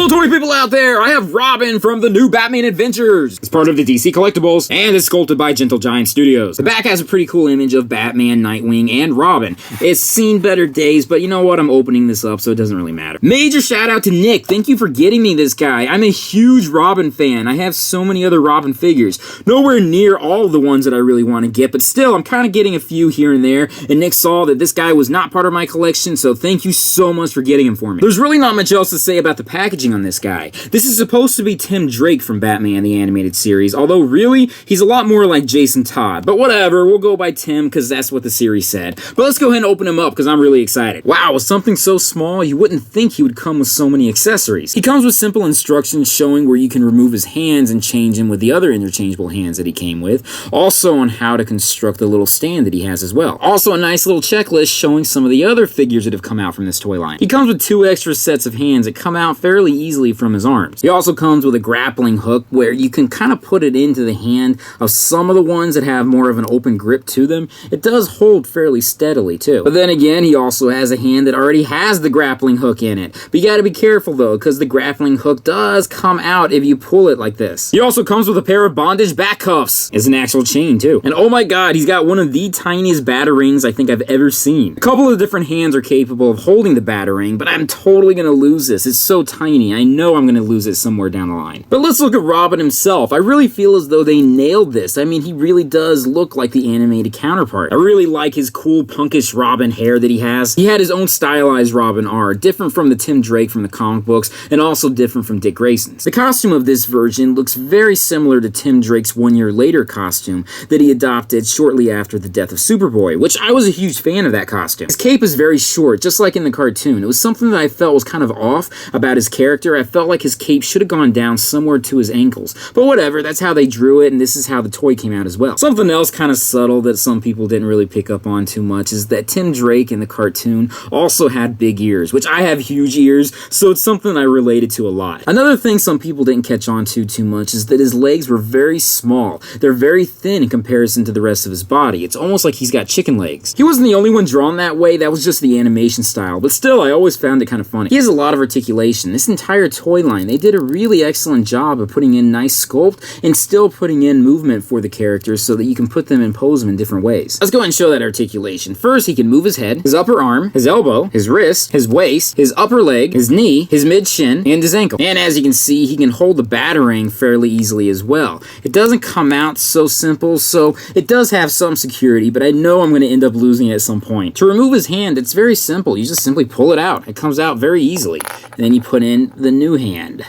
Hello toy people out there, I have Robin from the new Batman Adventures. It's part of the DC Collectibles, and it's sculpted by Gentle Giant Studios. The back has a pretty cool image of Batman, Nightwing, and Robin. It's seen better days, but you know what, I'm opening this up, so it doesn't really matter. Major shout out to Nick, thank you for getting me this guy. I'm a huge Robin fan. I have so many other Robin figures. Nowhere near all of the ones that I really want to get, but still, I'm kind of getting a few here and there, and Nick saw that this guy was not part of my collection, so thank you so much for getting him for me. There's really not much else to say about the packaging on this guy. This is supposed to be Tim Drake from Batman the Animated Series, although really, he's a lot more like Jason Todd. But whatever, we'll go by Tim because that's what the series said. But let's go ahead and open him up because I'm really excited. Wow, with something so small, you wouldn't think he would come with so many accessories. He comes with simple instructions showing where you can remove his hands and change him with the other interchangeable hands that he came with. Also on how to construct the little stand that he has as well. Also a nice little checklist showing some of the other figures that have come out from this toy line. He comes with 2 extra sets of hands that come out fairly easily from his arms. He also comes with a grappling hook where you can kind of put it into the hand of some of the ones that have more of an open grip to them. It does hold fairly steadily too. But then again, he also has a hand that already has the grappling hook in it. But you gotta be careful though, because the grappling hook does come out if you pull it like this. He also comes with a pair of bondage back cuffs. It's an actual chain too. And oh my god, he's got one of the tiniest batarangs I think I've ever seen. A couple of different hands are capable of holding the batarang, but I'm totally gonna lose this. It's so tiny. I know I'm gonna lose it somewhere down the line. But let's look at Robin himself. I really feel as though they nailed this. I mean, he really does look like the animated counterpart. I really like his cool punkish Robin hair that he has. He had his own stylized Robin art, different from the Tim Drake from the comic books, and also different from Dick Grayson's. The costume of this version looks very similar to Tim Drake's 1 year later costume that he adopted shortly after the death of Superboy, which I was a huge fan of that costume. His cape is very short, just like in the cartoon. It was something that I felt was kind of off about his character. I felt like his cape should have gone down somewhere to his ankles. But whatever, that's how they drew it, and this is how the toy came out as well. Something else kind of subtle that some people didn't really pick up on too much is that Tim Drake in the cartoon also had big ears, which I have huge ears, so it's something I related to a lot. Another thing some people didn't catch on to too much is that his legs were very small. They're very thin in comparison to the rest of his body. It's almost like he's got chicken legs. He wasn't the only one drawn that way, that was just the animation style, but still, I always found it kind of funny. He has a lot of articulation. This entire toy line, they did a really excellent job of putting in nice sculpt and still putting in movement for the characters so that you can put them and pose them in different ways. Let's go ahead and show that articulation. First, he can move his head, his upper arm, his elbow, his wrist, his waist, his upper leg, his knee, his mid-shin, and his ankle. And as you can see, he can hold the batarang fairly easily as well. It doesn't come out so simple, so it does have some security, but I know I'm going to end up losing it at some point. To remove his hand, it's very simple. You just simply pull it out. It comes out very easily. And then you put in the new hand.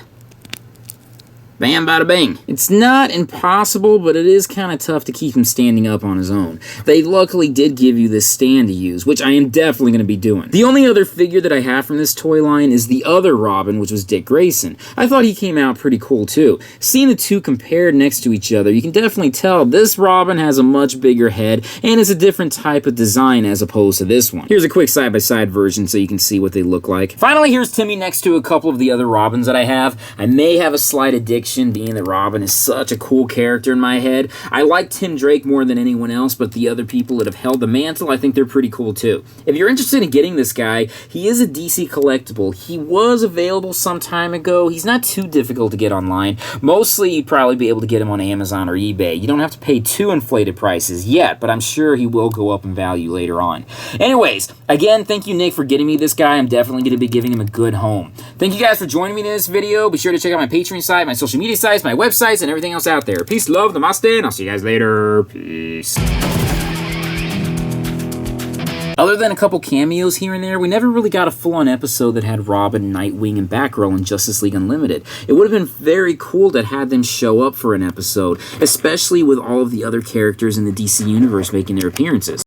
Bam, bada bang. It's not impossible, but it is kind of tough to keep him standing up on his own. They luckily did give you this stand to use, which I am definitely going to be doing. The only other figure that I have from this toy line is the other Robin, which was Dick Grayson. I thought he came out pretty cool too. Seeing the two compared next to each other, you can definitely tell this Robin has a much bigger head, and it's a different type of design as opposed to this one. Here's a quick side-by-side version so you can see what they look like. Finally, here's Timmy next to a couple of the other Robins that I have. I may have a slight addiction being that Robin is such a cool character in my head. I like Tim Drake more than anyone else, but the other people that have held the mantle, I think they're pretty cool too. If you're interested in getting this guy, he is a DC collectible. He was available some time ago. He's not too difficult to get online. Mostly you'd probably be able to get him on Amazon or eBay. You don't have to pay too inflated prices yet, but I'm sure he will go up in value later on. Anyways, again, thank you Nick for getting me this guy. I'm definitely going to be giving him a good home. Thank you guys for joining me in this video. Be sure to check out my Patreon site, my social media sites, my websites, and everything else out there. Peace, love, namaste, and I'll see you guys later. Peace. Other than a couple cameos here and there, we never really got a full-on episode that had Robin, Nightwing, and Batgirl in Justice League Unlimited. It would have been very cool to have them show up for an episode, especially with all of the other characters in the DC Universe making their appearances.